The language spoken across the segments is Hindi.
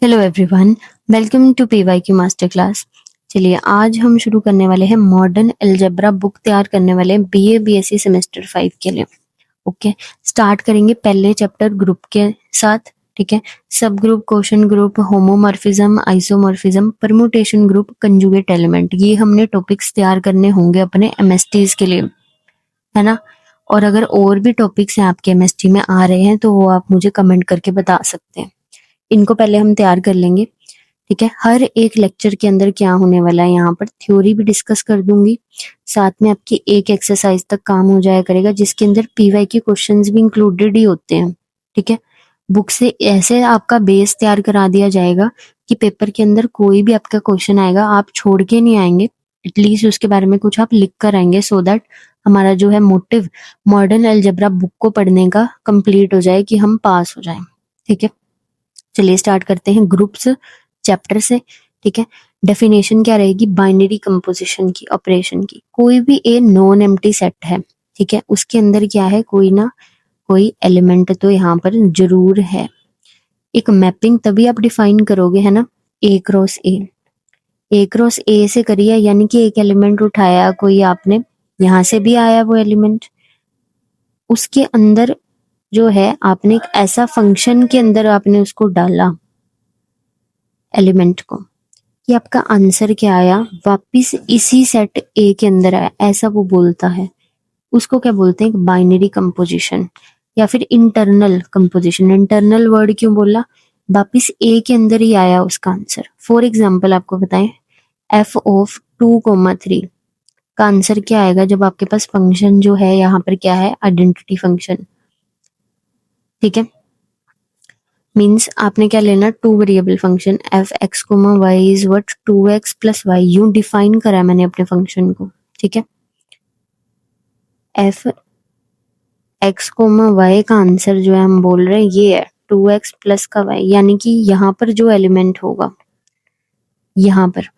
Hello everyone, welcome to PYQ master class. चलिए आज हम शुरू करने वाले हैं मॉडर्न अलजेब्रा बुक तैयार करने वाले हैं बीए बीएससी सेमेस्टर 5 के लिए। ओके, स्टार्ट करेंगे पहले चैप्टर ग्रुप के साथ। ठीक है, सब group, question group, homomorphism, isomorphism, permutation group, conjugate element, ये हमने टॉपिक्स तैयार करने होंगे अपने एमएसटीज के लिए, है ना। और अगर और भी टॉपिक्स हैं आपके एमएसटी में आ रहे हैं तो वो आप मुझे कमेंट करके बता सकते हैं। इनको पहले हम तैयार कर लेंगे। ठीक है, हर एक लेक्चर के अंदर क्या होने वाला है, यहाँ पर थ्योरी भी डिस्कस कर दूंगी, साथ में आपकी एक एक्सरसाइज तक काम हो जाया करेगा जिसके अंदर पीवाई के क्वेश्चंस भी इंक्लूडेड ही होते हैं। ठीक है, बुक से ऐसे आपका बेस तैयार करा दिया जाएगा कि पेपर के अंदर कोई भी आपका क्वेश्चन आएगा आप छोड़ के नहीं आएंगे, एटलीस्ट उसके बारे में कुछ आप लिख कर आएंगे, सो दैट हमारा जो है मोटिव मॉडर्न अलजेब्रा बुक को पढ़ने का कंप्लीट हो जाए कि हम पास हो जाएं। ठीक है, चलिए स्टार्ट करते हैं ग्रुप्स चैप्टर से। ठीक है, डेफिनेशन क्या रहेगी, बाइनरी कंपोजिशन की, ऑपरेशन की। कोई भी ए नॉन एम्प्टी सेट है, ठीक है, उसके अंदर क्या है, कोई ना कोई एलिमेंट तो यहाँ पर जरूर है। एक मैपिंग तभी आप डिफाइन करोगे, है ना, ए क्रॉस ए क्रॉस ए से करिए, यानी कि एक एलिमेंट उठाया कोई आपने, यहाँ से भी आया वो एलिमेंट, उसके अंदर जो है आपने एक ऐसा फंक्शन के अंदर आपने उसको डाला एलिमेंट को कि आपका आंसर क्या आया, वापिस इसी सेट ए के अंदर आया, ऐसा वो बोलता है। उसको क्या बोलते हैं, बाइनरी कंपोजिशन या फिर इंटरनल कंपोजिशन। इंटरनल वर्ड क्यों बोला, वापिस ए के अंदर ही आया उसका आंसर। फॉर एग्जाम्पल आपको बताएं, एफ ऑफ 2,3 का आंसर क्या आएगा जब आपके पास फंक्शन जो है यहाँ पर क्या है, आइडेंटिटी फंक्शन। ठीक है, मीन्स आपने क्या लेना, two variable function, F X comma Y is what, 2x plus Y, यूं डिफाइन करा है मैंने अपने फंक्शन को। ठीक है, एफ एक्स कोमा वाई का आंसर जो है हम बोल रहे हैं ये है 2x प्लस का वाई, यानी कि यहाँ पर जो एलिमेंट होगा यहाँ पर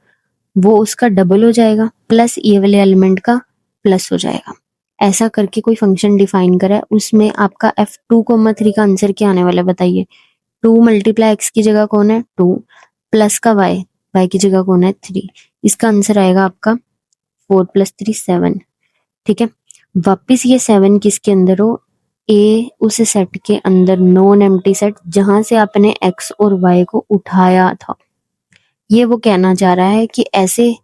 वो उसका डबल हो जाएगा, प्लस ये वाले एलिमेंट का प्लस हो जाएगा। ऐसा करके कोई फंक्शन डिफाइन करा है, उसमें आपका f2,3 का आंसर क्या आने वाला है बताइए। 2 मल्टीप्लाई एक्स की जगह कौन है 2, प्लस का वाई, वाई की जगह कौन है 3, इसका आंसर आएगा आपका 4 + 3 7। ठीक है, वापिस ये 7 किसके अंदर हो, ए उस सेट के अंदर, नॉन एम्प्टी सेट जहां से आपने एक्स और वाई को उठाया था। ये वो कहना चाह रहा है कि ऐसे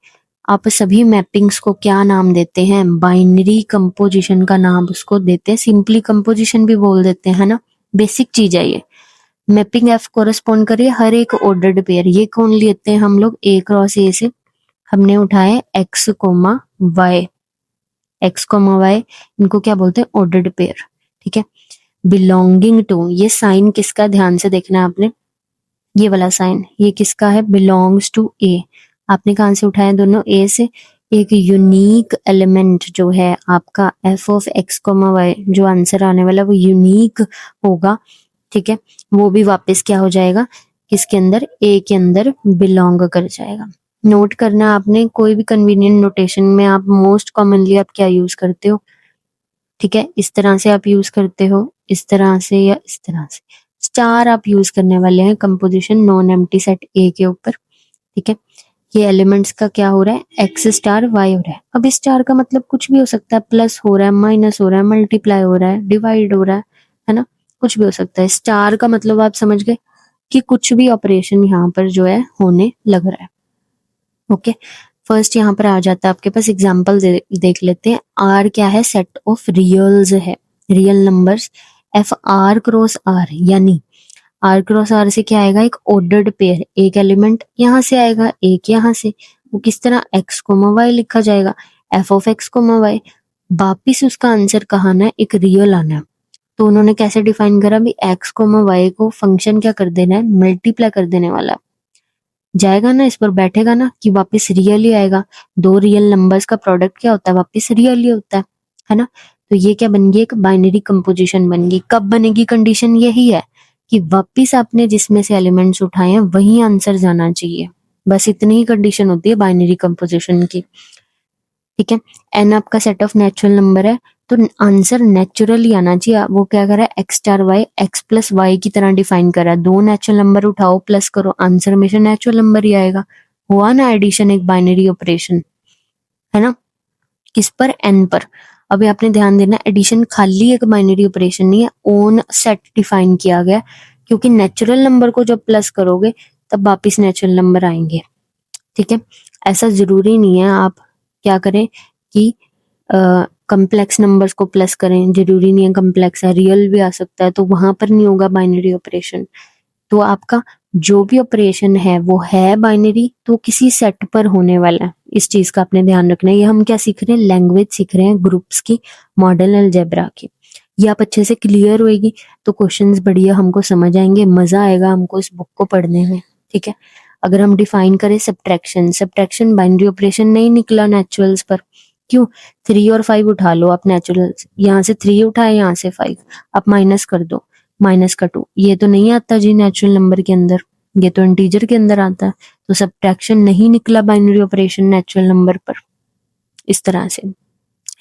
आप सभी मैपिंग्स को क्या नाम देते हैं, बाइनरी कंपोजिशन का नाम उसको देते हैं, सिंपली कंपोजिशन भी बोल देते हैं, है ना। बेसिक चीज है ये। मैपिंग एफ कोरस्पॉन्ड करिए हर एक ऑर्डर्ड पेयर, ये कौन लेते हैं हम लोग, ए क्रॉस ए से हमने उठाए X comma Y, X comma Y, इनको क्या बोलते हैं, ऑर्डर्ड पेयर। ठीक है, बिलोंगिंग टू, ये साइन किसका, ध्यान से देखना है आपने, ये वाला साइन ये किसका है, बिलोंग्स टू ए। आपने कहां से उठाया, दोनों ए से। एक यूनिक एलिमेंट जो है आपका F of X comma Y, जो आंसर आने वाला वो यूनिक होगा। ठीक है, वो भी वापस क्या हो जाएगा, किसके अंदर, ए के अंदर बिलोंग कर जाएगा। नोट करना आपने, कोई भी कन्वीनियंट नोटेशन में आप मोस्ट कॉमनली आप क्या यूज करते हो। ठीक है, इस तरह से आप यूज करते हो, इस तरह से या इस तरह से। स्टार आप यूज करने वाले हैं कंपोजिशन नॉन एम्प्टी सेट ए के ऊपर। ठीक है, ये एलिमेंट्स का क्या हो रहा है, एक्स स्टार वाई हो रहा है। अब स्टार का मतलब कुछ भी हो सकता है, प्लस हो रहा है, माइनस हो रहा है, मल्टीप्लाई हो रहा है, डिवाइड हो रहा है ना, कुछ भी हो सकता है। स्टार का मतलब आप समझ गए कि कुछ भी ऑपरेशन यहाँ पर जो है होने लग रहा है। ओके, फर्स्ट यहाँ पर आ जाता है आपके पास एग्जाम्पल देख लेते हैं। आर क्या है, सेट ऑफ रियल्स है, real numbers. F R cross R, यानी आर क्रॉस आर से क्या आएगा, एक ऑर्डर्ड पेयर, एक एलिमेंट यहाँ से आएगा, एक यहाँ से, वो किस तरह, एक्स कोमा वाई लिखा जाएगा, F of X comma Y. वापिस उसका आंसर कहाँ आना है, एक रियल आना है। तो उन्होंने कैसे डिफाइन करा भी, एक्स कोमा वाई को फंक्शन क्या कर देना है, मल्टीप्लाई कर देने वाला जाएगा ना, इस पर बैठेगा ना कि वापस रियल ही आएगा। दो रियल नंबर्स का प्रोडक्ट क्या होता है, वापस रियल ही होता है ना। तो ये क्या बन गई, एक बाइनरी कंपोजिशन बन गई। कब बनेगी, कंडीशन यही है कि वापिस आपने जिसमें से एलिमेंट्स उठाए हैं वही आंसर जाना चाहिए, बस इतनी ही कंडीशन होती है बाइनरी कंपोजिशन की। ठीक है, एन आपका सेट ऑफ नेचुरल नंबर है, तो आंसर नेचुरली आना चाहिए। वो क्या कर रहा है, X star Y X plus Y की तरह डिफाइन कर रहा है। दो नेचुरल नंबर उठाओ प्लस करो, आंसर हमेशा नेचुरल नंबर ही आएगा। हुआ ना एडिशन, एक बाइनरी ऑपरेशन है ना, किस पर, एन पर। अभी आपने ध्यान देना, एडिशन खाली एक बाइनरी ऑपरेशन नहीं है, ओन सेट डिफाइन किया गया, क्योंकि नेचुरल नंबर को जब प्लस करोगे तब वापिस नेचुरल नंबर आएंगे। ठीक है, ऐसा जरूरी नहीं है आप क्या करें कि कम्प्लेक्स नंबर्स को प्लस करें, जरूरी नहीं है कम्प्लेक्स है, रियल भी आ सकता है, तो वहां पर नहीं होगा बाइनरी ऑपरेशन। तो आपका जो भी ऑपरेशन है वो है बाइनरी, तो किसी सेट पर होने वाला है, इस चीज का आपने ध्यान रखना है। ये हम क्या सीख रहे हैं, लैंग्वेज सीख रहे हैं ग्रुप्स की, मॉडल अलजेब्रा की। ये आप अच्छे से क्लियर होएगी तो क्वेश्चंस बढ़िया हमको समझ आएंगे, मजा आएगा हमको इस बुक को पढ़ने में। ठीक है, अगर हम डिफाइन करें सब्ट्रैक्शन, सब्ट्रैक्शन बाइनरी ऑपरेशन नहीं निकला नेचुरल्स पर, क्यों, 3 और 5 उठा लो आप नेचुरल्स, यहाँ से 3 उठाए, यहाँ से 5, आप माइनस कर दो, माइनस का 2, ये तो नहीं आता जी नेचुरल नंबर के अंदर, ये तो इंटीजर के अंदर आता है, तो सब्ट्रैक्शन नहीं निकला बाइनरी ऑपरेशन नेचुरल नंबर पर। इस तरह से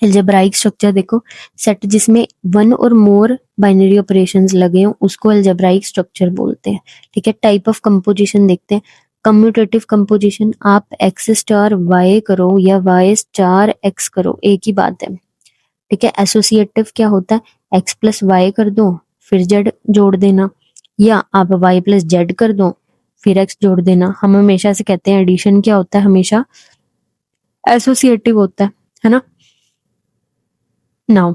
अलजेब्राइक स्ट्रक्चर देखो, सेट जिसमें 1 और मोर बाइनरी ऑपरेशंस लगे हों उसको अलजेब्राइक स्ट्रक्चर बोलते हैं। ठीक है, टाइप ऑफ कंपोजिशन देखते हैं। कम्यूटेटिव कंपोजिशन, आप एक्स स्टार वाई करो या वाई स्टार एक्स करो, एक ही बात है। ठीक है, एसोसिएटिव क्या होता है, एक्स प्लस वाई कर दो फिर जेड जोड़ देना, या आप वाई प्लस जेड कर दो फिर एक्स जोड़ देना। हम हमेशा से कहते हैं एडिशन क्या होता है, हमेशा एसोसिएटिव होता है ना। नाउ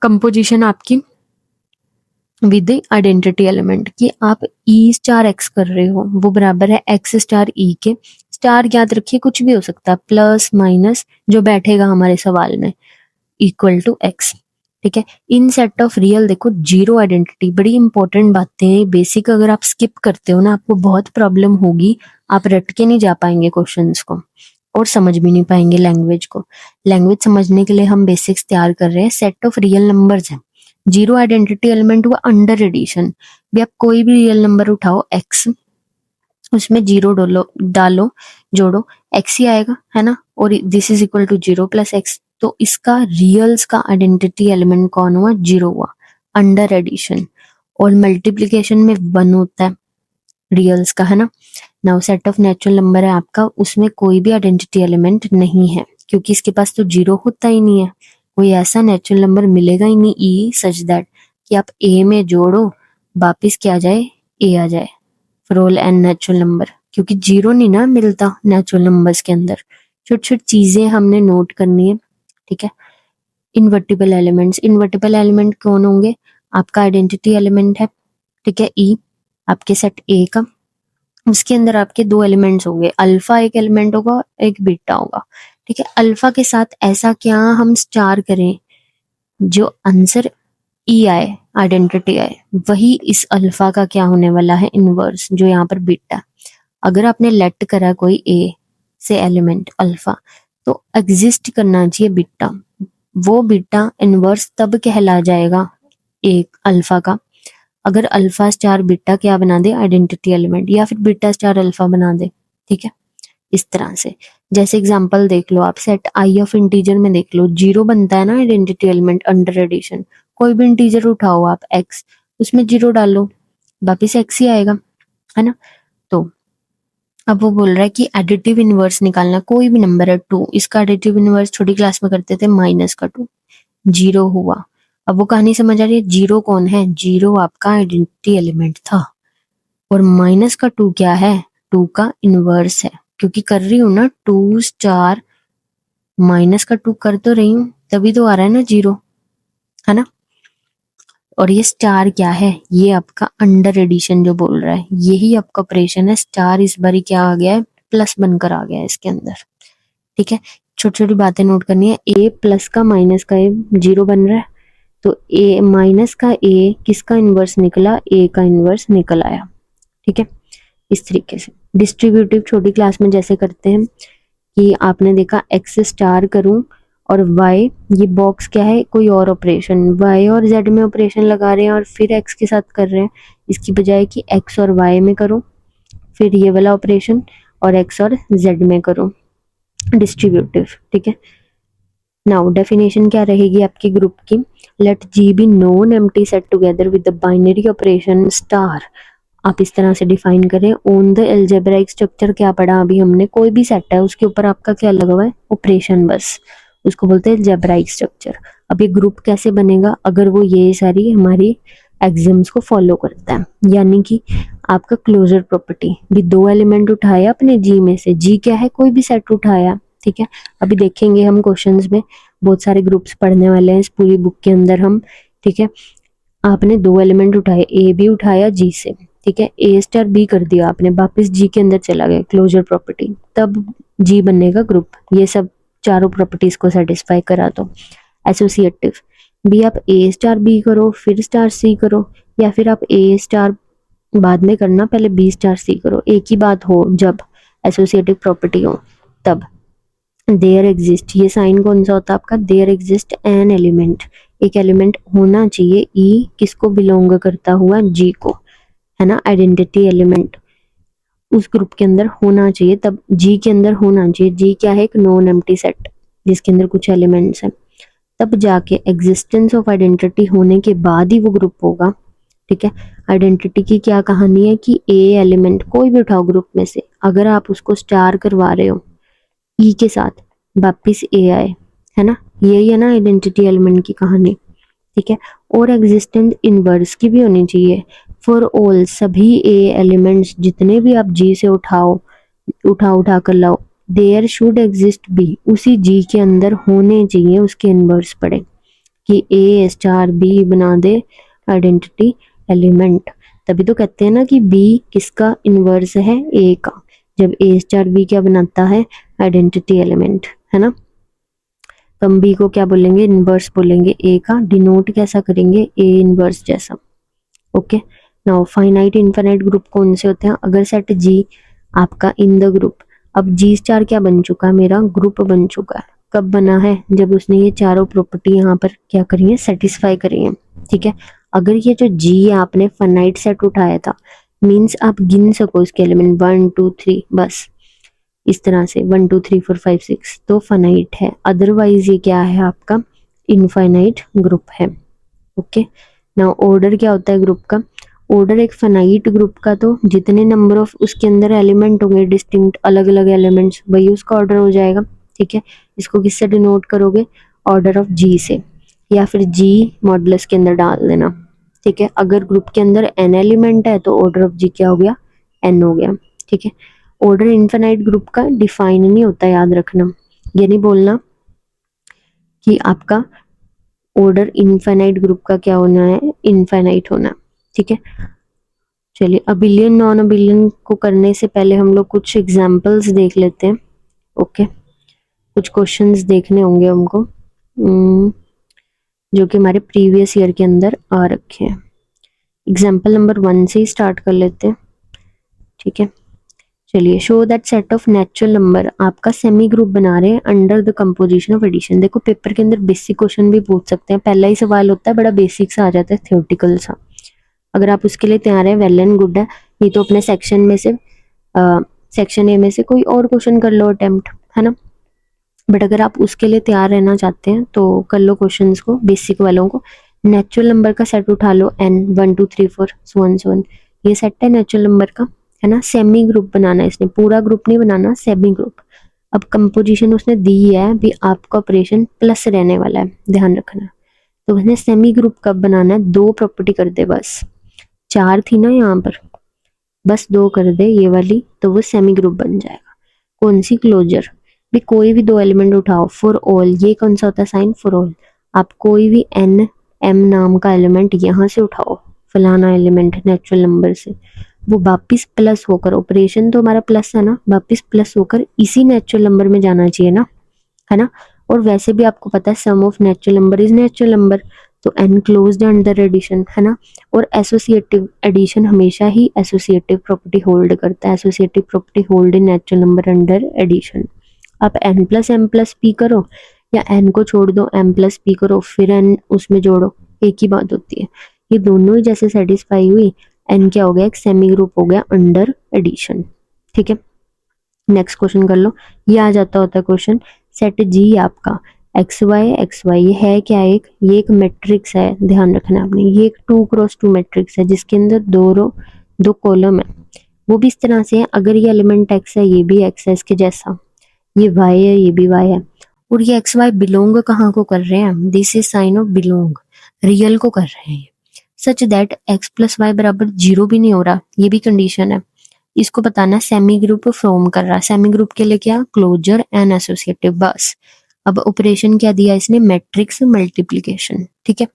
कंपोजिशन आपकी विद आइडेंटिटी एलिमेंट, कि आप ई स्टार एक्स कर रहे हो वो बराबर है एक्स स्टार ई के, स्टार याद रखिए कुछ भी हो सकता है, प्लस माइनस जो बैठेगा हमारे सवाल में, इक्वल टू एक्स। ठीक है, इन सेट ऑफ रियल देखो जीरो आइडेंटिटी, बड़ी इंपॉर्टेंट बातें हैं बेसिक, अगर आप स्किप करते हो ना आपको बहुत प्रॉब्लम होगी, आप रट के नहीं जा पाएंगे क्वेश्चंस को और समझ भी नहीं पाएंगे लैंग्वेज को। लैंग्वेज समझने के लिए हम बेसिक्स तैयार कर रहे हैं। सेट ऑफ रियल नंबर्स है, जीरो आइडेंटिटी एलिमेंट हुआ अंडर एडिशन, भी आप कोई भी रियल नंबर उठाओ एक्स, उसमें जीरो डालो जोड़ो, एक्स ही आएगा है ना, और this is equal to zero plus X, तो इसका रियल्स का आइडेंटिटी एलिमेंट कौन हुआ, जीरो हुआ, अंडर एडिशन। और मल्टीप्लीकेशन में 1 होता है रियल्स का, है ना। Now set of natural number है आपका, उसमें कोई भी आइडेंटिटी एलिमेंट नहीं है, क्योंकि इसके पास तो जीरो होता ही नहीं है, कोई ऐसा नेचुरल नंबर मिलेगा ही नहीं ई सच दैट कि आप ए में जोड़ो वापिस क्या आ जाए, ए आ जाए for all N natural number, क्योंकि जीरो नहीं ना मिलता नेचुरल नंबर्स के अंदर। छोटी छोटी चीजें हमने नोट करनी है। ठीक है, इनवर्टिबल एलिमेंट्स, इनवर्टिबल एलिमेंट कौन होंगे, आपका आइडेंटिटी एलिमेंट है, ठीक है, ई आपके सेट ए का, उसके अंदर आपके 2 एलिमेंट्स होंगे, अल्फा एक एलिमेंट होगा, एक बीटा होगा। ठीक है, अल्फा के साथ ऐसा क्या हम स्टार करें जो आंसर ई आए, आइडेंटिटी आए, वही इस अल्फा का क्या होने वाला है, इनवर्स, जो यहाँ पर बीटा। अगर आपने लेट करा कोई ए से एलिमेंट अल्फा, तो एग्जिस्ट करना चाहिए बीटा, वो बीटा इनवर्स तब कहला जाएगा एक अल्फा का अगर अल्फा स्टार बीटा क्या बना दे, आइडेंटिटी एलिमेंट, या फिर बीटा स्टार अल्फा बना दे। ठीक है, इस तरह से। जैसे एग्जांपल देख लो आप, सेट आई ऑफ इंटीजर में देख लो, जीरो बनता है ना आइडेंटिटी एलिमेंट अंडर एडिशन, कोई भी इंटीजर उठाओ आप एक्स, उसमें जीरो डालो वापिस एक्स ही आएगा, है ना। तो अब वो बोल रहा है कि एडिटिव इनवर्स निकालना, कोई भी नंबर है 2, इसका एडिटिव इनवर्स छोटी क्लास में करते थे माइनस का 2, जीरो हुआ। अब वो कहानी समझ आ रही है, जीरो कौन है, जीरो आपका आइडेंटिटी एलिमेंट था, और माइनस का 2 क्या है, 2 का इनवर्स है, क्योंकि कर रही हूँ ना 2 स्टार माइनस का 2 कर तो रही हूँ, तभी तो आ रहा है ना जीरो, है ना। और ये स्टार क्या है, ये आपका अंडर एडिशन जो बोल रहा है, यही आपका ऑपरेशन है। स्टार इस बारी क्या आ गया है, प्लस बनकर आ गया है इसके अंदर। ठीक है, छोटी छोटी बातें नोट करनी है। ए प्लस का माइनस का ए जीरो बन रहा है, तो ए माइनस का ए किसका इनवर्स निकला, ए का इनवर्स निकल आया। ठीक है, इस तरीके से। डिस्ट्रीब्यूटिव छोटी क्लास में जैसे करते हैं कि आपने देखा एक्स स्टार करूं और वाई, ये बॉक्स क्या है, कोई और ऑपरेशन, वाई और जेड में ऑपरेशन लगा रहे हैं और फिर एक्स के साथ कर रहे हैं, इसकी बजाय कि एक्स और वाई में करो फिर ये वाला ऑपरेशन और एक्स और जेड में करो, डिस्ट्रीब्यूटिव। ठीक है, नाउ डेफिनेशन क्या रहेगी आपकी ग्रुप की, let G be non empty set together with the binary operation star. आप इस तरह से डिफाइन करें ऑन द एल्जेब्राइक स्ट्रक्चर। क्या पढ़ा अभी हमने, कोई भी सेट है उसके ऊपर आपका क्या लगा हुआ है, ऑपरेशन, बस उसको बोलते हैं एल्जेब्राइक स्ट्रक्चर। अब ये ग्रुप कैसे बनेगा, अगर वो ये सारी हमारी एग्जाम्स को फॉलो करता है, यानी कि आपका क्लोजर प्रॉपर्टी भी, दो एलिमेंट उठाया अपने जी में से, जी क्या है, कोई भी सेट उठाया, ठीक है। अभी देखेंगे हम क्वेश्चंस में बहुत सारे ग्रुप्स पढ़ने वाले हैं इस पूरी बुक के अंदर हम, ठीक है। आपने दो एलिमेंट उठाए, ए बी उठाया जी से, ठीक है, ए स्टार बी कर दिया आपने, वापस जी के अंदर चला गया, क्लोजर प्रॉपर्टी, तब जी बनेगा ग्रुप। ये सब चारों प्रॉपर्टीज को सेटिस्फाई करा दो। एसोसिएटिव भी आप ए स्टार बी करो फिर स्टार सी करो, या फिर आप ए स्टार बाद में करना, पहले बी स्टार सी करो, एक ही बात हो जब एसोसिएटिव प्रॉपर्टी हो तब। देयर एग्जिस्ट, ये साइन कौन सा होता है आपका, देयर एग्जिस्ट एन एलिमेंट, एक एलिमेंट होना चाहिए, ई किसको बिलोंग करता हुआ, जी को, है ना, आइडेंटिटी एलिमेंट उस ग्रुप के अंदर होना चाहिए, तब जी के अंदर होना चाहिए। जी क्या है, एक नॉन एम्प्टी सेट जिसके अंदर कुछ एलिमेंट्स हैं, तब जाके एग्जिस्टेंस ऑफ आइडेंटिटी होने के बाद ही वो ग्रुप होगा, ठीक है। आइडेंटिटी की क्या कहानी है कि ए एलिमेंट कोई भी उठाओ ग्रुप में से, अगर आप उसको स्टार करवा रहे हो ई के साथ, वापिस ए आए, है ना, यही है ना आइडेंटिटी एलिमेंट की कहानी, ठीक है। और एग्जिस्टेंस इनवर्स की भी होनी चाहिए फॉर ऑल, सभी ए एलिमेंट्स जितने भी आप जी से उठा कर लाओ, देयर शुड एग्जिस्ट बी, उसी जी के अंदर होने चाहिए उसके इनवर्स पड़े, कि ए स्टार बी बना दे आइडेंटिटी एलिमेंट। तभी तो कहते हैं ना कि बी किसका इनवर्स है, ए का, जब ए स्टार बी क्या बनाता है, आइडेंटिटी एलिमेंट, है ना। तो हम बी को क्या बोलेंगे, इनवर्स बोलेंगे, ए का डिनोट कैसा करेंगे, ए इनवर्स जैसा, okay. Now finite infinite group कौन से होते हैं, अगर सेट जी आपका इन द ग्रुप, अब जी स्टार क्या बन चुका है, मेरा ग्रुप बन चुका है, कब बना है, जब उसने ये चारों प्रॉपर्टी यहाँ पर क्या करी है, सेटिस्फाई करी है, ठीक है। अगर ये जो जी आपने फाइनाइट सेट उठाया था, मीन्स आप गिन सको इसके एलिमेंट 1 2 3, बस इस तरह से 1 2 3 4 5 6, तो फाइनाइट है, अदरवाइज ये क्या है आपका, इनफाइनाइट ग्रुप है, ओके। नाउ ऑर्डर क्या होता है ग्रुप का, ऑर्डर एक फाइनाइट ग्रुप का, तो जितने नंबर ऑफ उसके अंदर एलिमेंट होंगे डिस्टिंक्ट अलग अलग एलिमेंट्स, वही उसका ऑर्डर हो जाएगा, ठीक है। इसको किससे डिनोट करोगे, ऑर्डर ऑफ जी से, या फिर जी मॉडुलस के अंदर डाल देना, ठीक है। अगर ग्रुप के अंदर एन एलिमेंट है तो ऑर्डर ऑफ जी क्या हो गया, एन हो गया, ठीक है। ऑर्डर इनफाइनाइट ग्रुप का डिफाइन नहीं होता, याद रखना, ये नहीं बोलना कि आपका ऑर्डर इनफाइनाइट ग्रुप का क्या होना है, इनफाइनाइट होना, ठीक है। चलिए अबिलियन नॉन अबिलियन को करने से पहले हम लोग कुछ एग्जांपल्स देख लेते हैं, ओके। कुछ क्वेश्चंस देखने होंगे हमको जो कि हमारे प्रीवियस ईयर के अंदर आ रखे हैं। एग्जाम्पल नंबर 1 से ही स्टार्ट कर लेते हैं, ठीक है। चलिए, show that set of natural number, आपका सेमी ग्रुप बना रहे हैं under the composition of addition. देखो पेपर के अंदर बेसिक क्वेश्चन भी पूछ सकते हैं, पहला ही सवाल होता है बड़ा बेसिक सा आ जाता है, थ्योरेटिकल सा। अगर आप उसके लिए तैयार हैं, वेल एंड गुड है, नहीं तो अपने सेक्शन में से सेक्शन ए में से कोई और क्वेश्चन कर लो अटेम्प्ट, है ना। बट अगर आप उसके लिए तैयार रहना चाहते हैं तो कर लो क्वेश्चंस को, बेसिक वालों को। नेचुरल नंबर का सेट उठा लो, n 1 2 3 4 so on so on, ये सेट है नेचुरल नंबर का, है ना। सेमी ग्रुप बनाना है इसने, पूरा ग्रुप नहीं बनाना, सेमी ग्रुप। अब कंपोजिशन उसने दी है भी, आपका ऑपरेशन प्लस रहने वाला है, ध्यान रखना। तो उसने सेमी ग्रुप कब बनाना है, दो प्रॉपर्टी कर दे बस, चार थी ना यहाँ पर, बस दो कर दे ये वाली, तो वो सेमी ग्रुप बन जाएगा। कौन सी, क्लोजर भी, कोई भी दो एलिमेंट उठाओ फॉर ऑल, ये कौन सा होता है साइन, फॉर ऑल। आप कोई भी एन एम नाम का एलिमेंट यहाँ से उठाओ, फलाना एलिमेंट नेचुरल नंबर से, वो वापिस प्लस होकर, ऑपरेशन तो हमारा प्लस है ना, वापिस प्लस होकर इसी नेचुरल नंबर में जाना चाहिए ना, है ना। और वैसे भी आपको पता है sum of natural number is natural number, तो एन क्लोज्ड अंडर एडिशन, है ना। और एसोसिएटिव एडिशन हमेशा ही एसोसिएटिव प्रॉपर्टी होल्ड करता है, associative property hold in natural number under addition. आप n plus M plus P करो, या n को छोड़ दो m प्लस पी करो, फिर n उसमें जोड़ो, एक ही बात होती है। ये दोनों ही जैसे सेटिस्फाई हुई, n क्या हो गया, एक सेमी ग्रुप हो गया अंडर एडिशन, ठीक है। नेक्स्ट क्वेश्चन कर लो, ये आ जाता होता है क्वेश्चन, सेट जी आपका एक्स वाई ये है क्या, ये एक मैट्रिक्स है, ध्यान रखना आपने, ये एक 2x2 मैट्रिक्स है जिसके अंदर 2 कॉलम है। वो भी इस तरह से है, अगर ये एलिमेंट एक्स है, ये भी एक्स है इसके जैसा, ये वाई है, ये भी वाई है, और ये एक्स वाई बिलोंग कहाँ को कर रहे हैं, this is sign of belong, real को कर रहे हैं, such that X plus Y बराबर 0 भी नहीं हो रहा, ये भी कंडीशन है। इसको बताना सेमी ग्रुप फॉर्म कर रहा है, सेमी ग्रुप के लिए क्या, क्लोजर एंड एसोसिएटिव, बस। अब ऑपरेशन क्या दिया इसने, मैट्रिक्स मल्टीप्लिकेशन, ठीक है,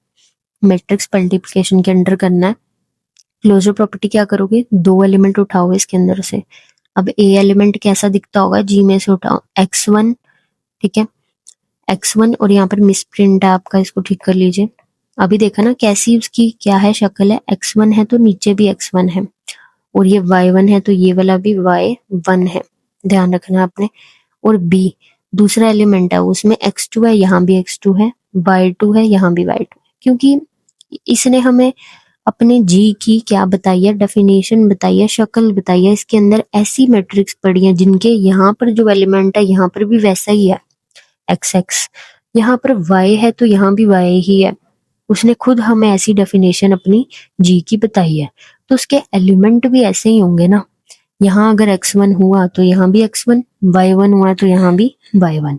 मैट्रिक्स मल्टीप्लिकेशन के अंडर करना है। क्लोजर प्रॉपर्टी क्या करोगे, 2 एलिमेंट उठाओ इसके अंदर से। अब ए एलिमेंट कैसा दिखता होगा, जी में से उठाओ x1, ठीक है, x1, और यहाँ पर मिस प्रिंट है आपका, इसको ठीक कर लीजिए। अभी देखा ना कैसी उसकी क्या है शक्ल है, x1 है तो नीचे भी x1 है, और ये y1 है तो ये वाला भी y1 है, ध्यान रखना आपने। और b दूसरा एलिमेंट है, उसमें x2 है, यहाँ भी x2 है, y2 है, यहाँ भी y2 है, क्योंकि इसने हमें अपने जी की क्या बताई है, डेफिनेशन बताई है, शक्ल बताई है, इसके अंदर ऐसी मैट्रिक्स पड़ी है जिनके यहाँ पर जो एलिमेंट है यहाँ पर भी वैसा ही है, एक्स एक्स, यहाँ पर y है तो यहाँ भी y ही है, उसने खुद हमें ऐसी डेफिनेशन अपनी जी की बताई है, तो उसके एलिमेंट भी ऐसे ही होंगे ना, यहाँ अगर x1 हुआ तो यहाँ भी x1, y1 हुआ तो यहाँ भी y1,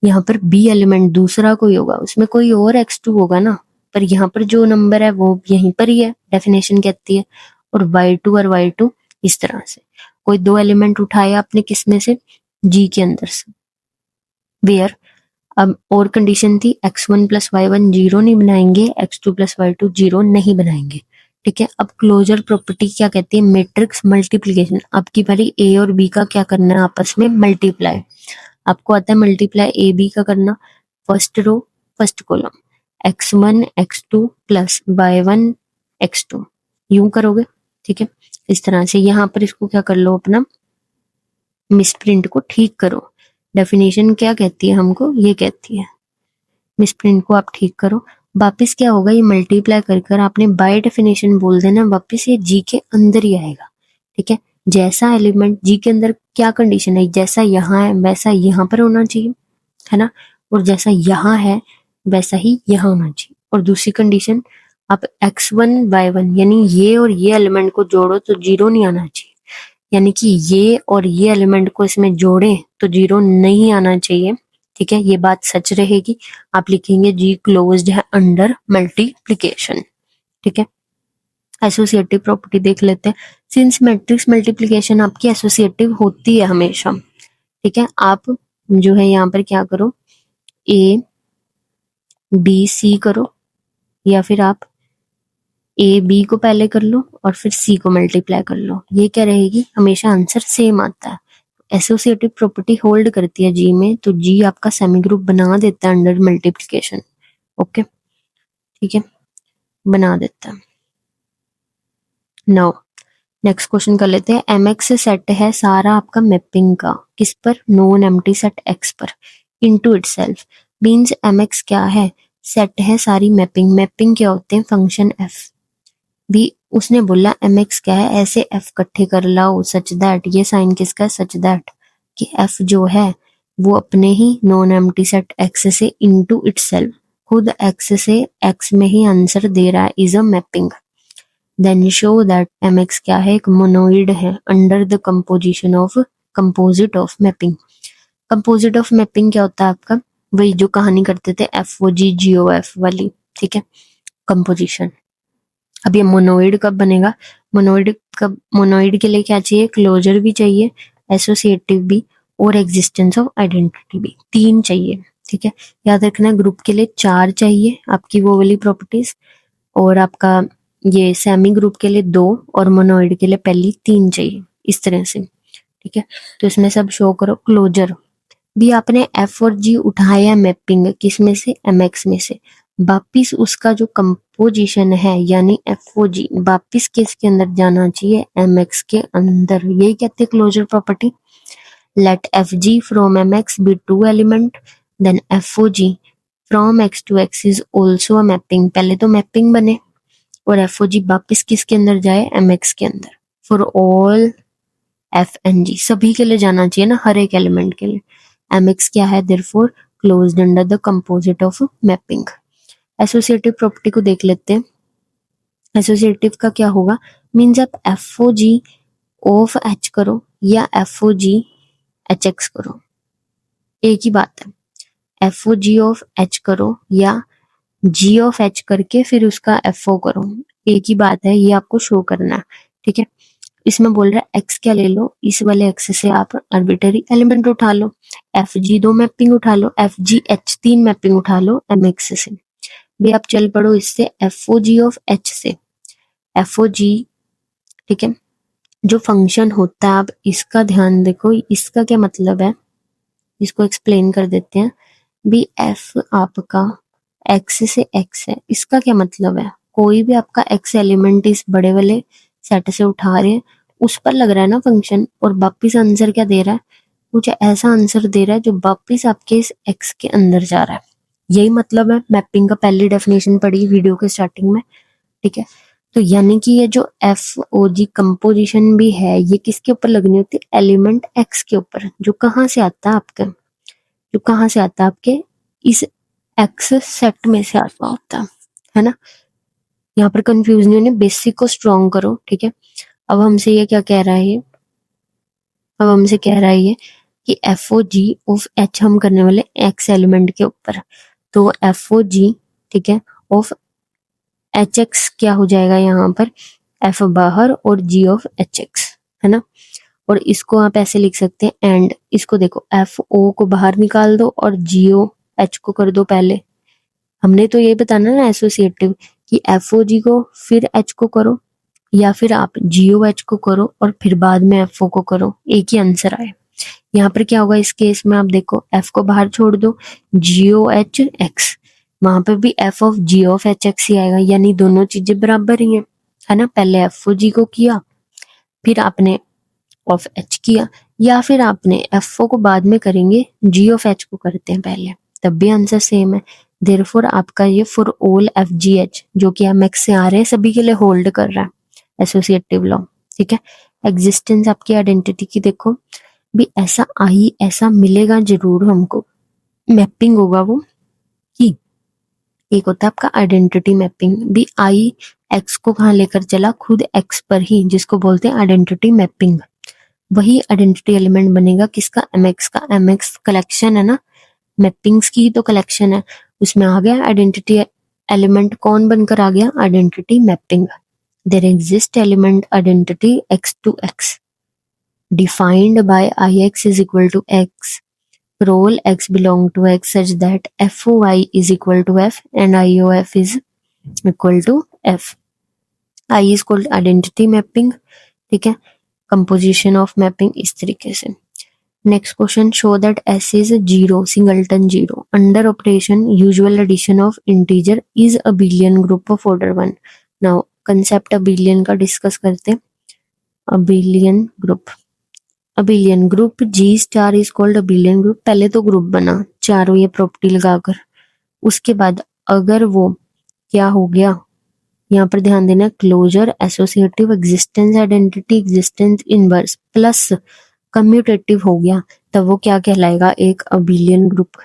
यहाँ पर b एलिमेंट दूसरा कोई होगा, उसमें कोई और x2 होगा ना, पर यहाँ पर जो नंबर है वो यहीं पर ही है, डेफिनेशन कहती है, और y2 और y2 इस तरह से। कोई 2 एलिमेंट उठाया आपने किस में से, g के अंदर से, वेयर, अब और कंडीशन थी x1 प्लस y1 0 नहीं बनाएंगे, x2 प्लस y2 0 नहीं बनाएंगे, ठीक है। अब क्लोजर प्रॉपर्टी क्या कहती है, मैट्रिक्स मल्टीप्लिकेशन, आपकी बारी a और b का क्या करना है, आपस में मल्टीप्लाई, आपको आता है मल्टीप्लाई ए बी का करना, first row first column, x1 x2 plus y1 x2, यूं करोगे, ठीक है, इस तरह से। यहाँ पर इसको क्या कर लो, अपना मिसप्रिंट को ठीक करो, डेफिनेशन क्या कहती है हमको, ये कहती है, मिसप्रिंट को आप ठीक करो, वापिस क्या होगा, ये मल्टीप्लाई कर कर आपने बाय डेफिनेशन बोल देना, वापिस ये जी के अंदर ही आएगा, ठीक है। जैसा एलिमेंट जी के अंदर क्या कंडीशन है, जैसा यहाँ है वैसा यहाँ पर होना चाहिए, है ना, और जैसा यहाँ है वैसा ही यहाँ होना चाहिए। और दूसरी कंडीशन, आप x1 y1 यानी ये और ये एलिमेंट को जोड़ो तो 0 नहीं आना चाहिए, यानी कि ये और ये एलिमेंट को इसमें जोड़े तो 0 नहीं आना चाहिए, ठीक है, ये बात सच रहेगी। आप लिखेंगे जी क्लोज्ड है अंडर मल्टीप्लिकेशन, ठीक है। एसोसिएटिव प्रॉपर्टी देख लेते हैं, सिंस मैट्रिक्स मल्टीप्लिकेशन आपकी एसोसिएटिव होती है हमेशा, ठीक है। आप जो है यहाँ पर क्या करो, ए बी सी करो, या फिर आप ए बी को पहले कर लो और फिर सी को मल्टीप्लाई कर लो, ये क्या रहेगी, हमेशा आंसर सेम आता है। एसोसिएटिव प्रॉपर्टी होल्ड करती है जी में, तो जी आपका सेमी ग्रुप बना देता है अंडर मल्टीप्लिकेशन, ओके, ठीक है, बना देता है। नाउ नेक्स्ट क्वेश्चन कर लेते हैं, mx सेट है सारा आपका मैपिंग का, किस पर, नॉन एम्प्टी सेट x पर, इनटू इटसेल्फ, मींस mx क्या है, सेट है सारी मैपिंग, मैपिंग क्या होते हैं, फंक्शन f, भी उसने बोला mx क्या है, ऐसे f इकट्ठे कर लाओ सच दैट, ये साइन किसका है, सच दैट कि f जो है वो अपने ही नॉन एम्प्टी सेट x से इनटू इटसेल्फ, खुद x से x में ही आंसर दे रहा है, is a mapping. Then show that mx क्या है, एक मोनोइड है under the composition of composite of mapping. Composite of mapping क्या होता है आपका, वही जो कहानी करते थे FOG GOF वाली, ठीक है, कंपोजिशन। अब ये मोनोइड कब बनेगा, मोनोइड के लिए क्या चाहिए, क्लोजर भी चाहिए, एसोसिएटिव भी, और एग्जिस्टेंस ऑफ आइडेंटिटी भी, 3 चाहिए, ठीक है। याद रखना ग्रुप के लिए 4 चाहिए आपकी वो वाली प्रॉपर्टीज, और आपका ये सेमी ग्रुप के लिए 2 और मोनोइड के लिए पहली 3 चाहिए, इस तरह से, ठीक है। तो इसमें सब शो करो, क्लोजर भी आपने F और G उठाया मैपिंग किस में से, MX में से, वापिस उसका जो कंपोजिशन है यानी FOG वापिस किसके अंदर जाना चाहिए, MX के अंदर, यही कहते हैं closure property. Let FG from MX be 2 element, then FOG from X to X is also a mapping, पहले तो मैपिंग बने और FOG वापिस किसके अंदर जाए, MX के अंदर, for all F and G, सभी के लिए जाना चाहिए ना, हर एक एलिमेंट के लिए। MX क्या है, therefore closed under the composite of mapping. Associative property को देख लेते हैं। एसोसिएटिव का क्या होगा, मीन्स आप FOG ऑफ H करो या FOG HX करो, एक ही बात है। FOG ऑफ H करो या G ऑफ H करके फिर उसका FO करो, एक ही बात है, ये आपको शो करना है, ठीक है। इसमें बोल रहा है X क्या ले लो, इस वाले X से आप आर्बिटरी एलिमेंट उठा लो, FG 2 मैपिंग उठा लो, FGH 3 मैपिंग उठा लो MX से, भी आप चल पड़ो इससे FOG ऑफ H से, FOG, ठीक है। जो फंक्शन होता है, आप इसका ध्यान देखो, इसका क्या मतलब है, इसको एक्सप्लेन कर देते हैं। भी F आपका X से X है, इसका क्या मतलब है, कोई भी आपका X एलिमेंट इस बड़े वाले सेट से उठा रहे हैं, उस पर लग रहा है ना फंक्शन, और वापिस आंसर क्या दे रहा है, कुछ ऐसा आंसर दे रहा है जो वापिस आपके इस X के अंदर जा रहा है। यही मतलब है मैपिंग का, पहली डेफिनेशन पढ़ी वीडियो के स्टार्टिंग में, ठीक है। तो यानी कि ये जो FOG कंपोजिशन भी है, ये किसके ऊपर लगनी होती है, एलिमेंट X के ऊपर, जो कहाँ से आता है आपके, जो कहाँ से आता है आपके इस X सेट में से आता होता है ना। यहाँ पर कंफ्यूज नहीं होने, बेसिक को स्ट्रॉन्ग करो, ठीक है। अब हमसे ये क्या कह रहा है, ये अब हमसे कह रहा है ये कि FOG ऑफ H हम करने वाले X एलिमेंट के ऊपर, तो FOG, ठीक है, ऑफ HX क्या हो जाएगा यहाँ पर, F बाहर और G ऑफ HX, है ना। और इसको आप ऐसे लिख सकते हैं, एंड इसको देखो FO को बाहर निकाल दो और GOH को कर दो पहले। हमने तो यही बताना ना एसोसिएटिव, कि FOG को फिर H को करो, या फिर आप GOH को करो और फिर बाद में FO को करो, एक ही आंसर आए। यहाँ पर क्या होगा इस केस में, आप देखो F को बाहर छोड़ दो, GOHX, वहां पर भी F of G of HX ही आएगा, यानी दोनों चीजें बराबर ही है ना। पहले FOG को किया, फिर आपने ऑफ H किया, या फिर आपने FO को बाद में करेंगे, G ऑफ H को करते हैं पहले, तब भी आंसर सेम है। देयरफॉर आपका ये फॉर ऑल FGH जो कि MX से आ रहे हैं सभी के लिए होल्ड कर रहा है एसोसिएटिव लॉ, ठीक है। एग्जिस्टेंस आपकी आइडेंटिटी की देखो, भी ऐसा ऐसा मिलेगा जरूर हमको, मैपिंग होगा वो, कि एक होता है आपका आइडेंटिटी मैपिंग, भी I X को कहाँ लेकर चला, खुद X पर ही, जिसको बोलते हैं आइडेंटिटी मैपिंग। वही आइडेंटिटी एलिमेंट बनेगा किसका, MX का। MX कलेक्शन है ना, मैपिंग्स की तो कलेक्शन है, उसमें आ गया आइडेंटिटी एलिमेंट, कौन बनकर आ गया, identity mapping. There exist element identity X to X defined by IX is equal to X, role X belong to X such that FOI is equal to F and IOF is equal to F. I is called identity mapping, ठीक है, composition of mapping इस तरीके से। Next question, show that S is 0 singleton 0 under operation usual addition of integer is abelian group of order 1। Now concept abelian का डिस्कस करते हैं। Abelian group G star is called abelian group. पहले तो ग्रुप बना चारों ये प्रॉपर्टी लगाकर, उसके बाद अगर वो क्या हो गया, यहाँ पर ध्यान देना, closure, associative, existence identity, existence inverse plus commutative हो गया, तब वो क्या कहलाएगा, एक अबिलियन ग्रुप।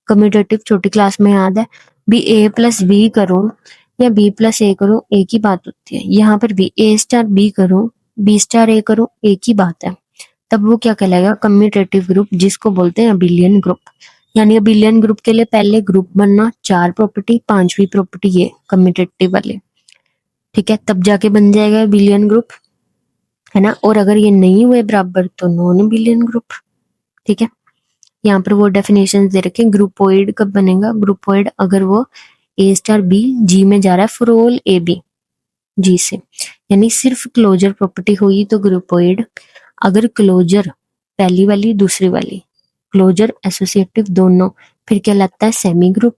कम्यूटेटिव छोटी क्लास में याद है, भी A प्लस बी करो या B प्लस A करो, एक ही बात होती है। यहाँ पर भी A स्टार B करो, B स्टार A करो, एक ही बात है, तब वो क्या कहलाएगा, कम्यूटेटिव ग्रुप, जिसको बोलते हैं अबिलियन ग्रुप। यानी अबिलियन ग्रुप के लिए पहले ग्रुप बनना, 4 प्रॉपर्टी, 5वीं प्रॉपर्टी ये कम्यूटेटिव वाले, ठीक है, तब जाके बन जाएगा अबिलियन ग्रुप, है ना। और अगर ये नहीं हुए बराबर तो नॉन अबिलियन ग्रुप, ठीक है। यहाँ पर वो डेफिनेशन दे रखे, ग्रुपोइड कब बनेगा, ग्रुपोइड अगर वो A स्टार B G में जा रहा है फॉर ऑल AB G से, यानी सिर्फ क्लोजर प्रॉपर्टी हुई तो ग्रुपोइड। अगर क्लोजर पहली वाली दूसरी वाली, क्लोजर एसोसिएटिव दोनों, फिर कहलाता है सेमी ग्रुप।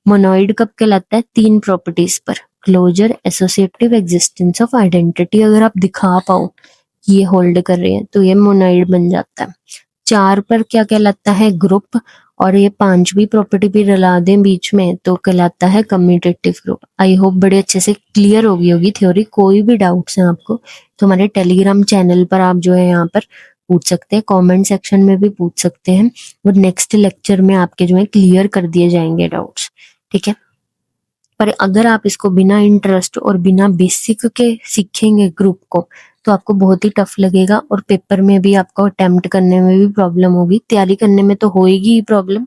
मोनोइड कब कहलाता है, 3 प्रॉपर्टीज पर, closure, associative, existence of identity, अगर आप दिखा पाओ ये होल्ड कर रहे हैं तो ये मोनोइड बन जाता है। 4 पर क्या कहलाता है, ग्रुप, और ये 5वीं प्रॉपर्टी भी रला दें बीच में तो कहलाता है कम्यूटेटिव ग्रुप। आई होप बड़े अच्छे से क्लियर हो गई होगी थ्योरी। कोई भी डाउट्स हैं आपको तो हमारे टेलीग्राम चैनल पर आप जो है यहाँ पर पूछ सकते हैं, कमेंट सेक्शन में भी पूछ सकते हैं, और नेक्स्ट लेक्चर में आपके जो है क्लियर कर दिए जाएंगे डाउट्स, ठीक है। पर अगर आप इसको बिना इंटरेस्ट और बिना बेसिक के सीखेंगे ग्रुप को, तो आपको बहुत ही टफ लगेगा, और पेपर में भी आपको अटेम्प्ट करने में भी प्रॉब्लम होगी। तैयारी करने में तो होएगी ही प्रॉब्लम,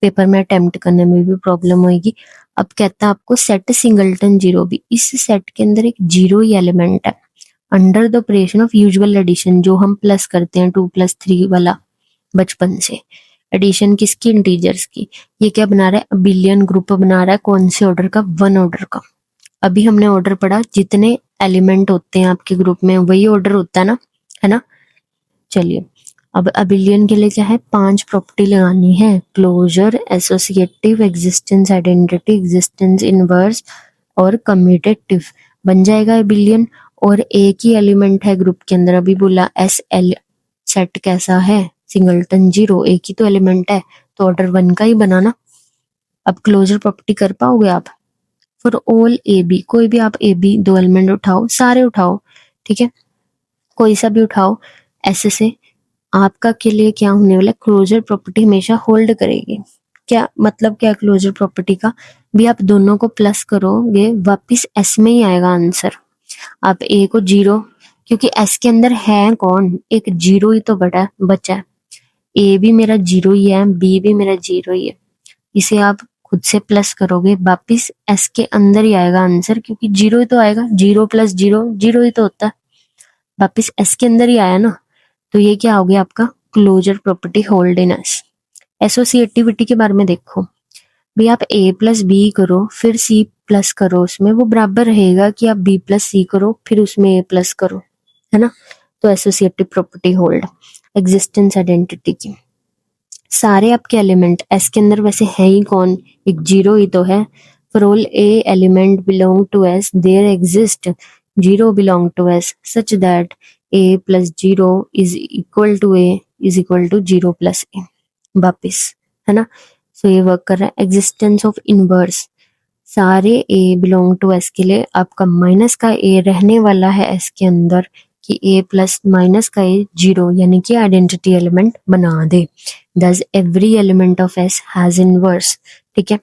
पेपर में अटेम्प्ट करने में भी प्रॉब्लम होगी। अब कहता है आपको सेट सिंगलटन जीरो भी, इस सेट के अंदर एक जीरो ही एलिमेंट है under the operation of usual addition, जो हम प्लस करते हैं 2+3 वाला बचपन से। एडिशन किसकी? इंटीजर्स की। ये क्या बना रहा है? अबिलियन ग्रुप बना रहा है। कौन से ऑर्डर का? 1 ऑर्डर का। अभी हमने ऑर्डर पढ़ा, जितने एलिमेंट होते हैं आपके ग्रुप में वही ऑर्डर होता है ना। चलिए, अब अबिलियन के लिए क्या है? 5 प्रॉपर्टी लगानी है। Closure, associative, existence identity, existence inverse और कम्यूटेटिव बन जाएगा अबिलियन। और एक ही एलिमेंट है ग्रुप के अंदर, अभी बोला एस एल सेट कैसा है? सिंगलटन जीरो, एक ही तो एलिमेंट है, तो ऑर्डर 1 का ही बनाना। अब क्लोजर प्रॉपर्टी कर पाओगे आप? फॉर ऑल ए बी, कोई भी आप ए बी 2 एलिमेंट उठाओ, सारे उठाओ, ठीक है, कोई सा भी उठाओ, ऐसे से आपका के लिए क्या होने वाला? क्लोजर प्रॉपर्टी हमेशा होल्ड करेगी। क्या मतलब? क्या क्लोजर प्रॉपर्टी का भी आप दोनों को प्लस करोगे, वापिस एस में ही आएगा आंसर। आप ए को जीरो, क्योंकि एस के अंदर है कौन? एक जीरो ही तो बचा है। ए भी मेरा जीरो ही है, बी भी मेरा जीरो ही है, इसे आप खुद से प्लस करोगे, वापिस एस के अंदर ही आएगा आंसर, क्योंकि जीरो ही तो आएगा। जीरो प्लस जीरो जीरो ही तो होता है, वापिस एस के अंदर ही आया ना। तो ये क्या हो गया आपका? Closure property hold in S. Associativity के बारे में देखो, भी आप ए प्लस बी करो फिर सी प्लस करो, उसमें वो बराबर रहेगा कि आप बी प्लस सी करो फिर उसमें ए प्लस करो, है ना। तो associative property hold. Existence identity की, सारे आपके एलिमेंट एस के अंदर वैसे है ही कौन? एक जीरो ही तो है। For all A element belong to S there exist zero belong to S such that A plus zero is equal to A is equal to zero plus A, वापिस, है ना। सो ये वर्क कर रहा है। एग्जिस्टेंस ऑफ इनवर्स, सारे ए बिलोंग टू एस के लिए आपका माइनस का ए रहने वाला है एस के अंदर, कि ए प्लस माइनस का ए जीरो, यानी कि आइडेंटिटी एलिमेंट बना दे। Thus every element of S has inverse, ठीक है।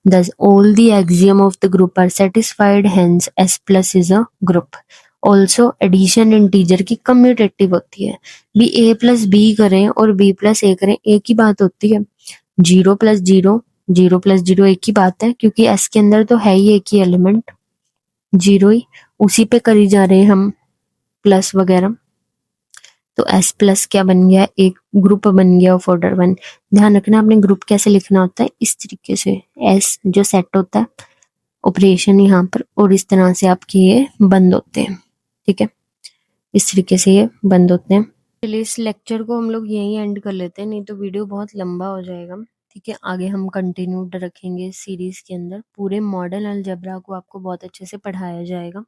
Thus all the axiom of the group are satisfied, hence S plus is a group. Also addition integer की कम्यूटेटिव होती है, भी a प्लस b करें और b प्लस a करें एक ही बात होती है। Zero plus zero, zero plus zero एक ही बात है, क्योंकि S के अंदर तो है ही एक ही एलिमेंट जीरो ही, उसी पे करी जा रहे हैं हम प्लस वगैरह। तो S प्लस क्या बन गया? एक ग्रुप बन गया ऑफ ऑर्डर 1। ध्यान रखना आपने ग्रुप कैसे लिखना होता है, इस तरीके से S जो सेट होता है ऑपरेशन यहाँ पर, और इस तरह से आपके ये बंद होते हैं, ठीक है, इस तरीके से ये बंद होते हैं। चलिए इस लेक्चर को हम लोग यहीं एंड कर लेते हैं, नहीं तो वीडियो बहुत लंबा हो जाएगा, ठीक है। आगे हम कंटिन्यूड रखेंगे सीरीज के अंदर, पूरे मॉडर्न अलजेब्रा को आपको बहुत अच्छे से पढ़ाया जाएगा।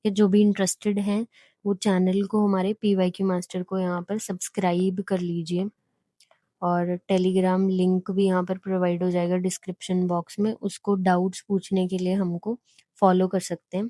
कि जो भी इंटरेस्टेड हैं वो चैनल को, हमारे PYQ मास्टर को यहाँ पर सब्सक्राइब कर लीजिए, और टेलीग्राम लिंक भी यहाँ पर प्रोवाइड हो जाएगा डिस्क्रिप्शन बॉक्स में, उसको डाउट्स पूछने के लिए हमको फॉलो कर सकते हैं।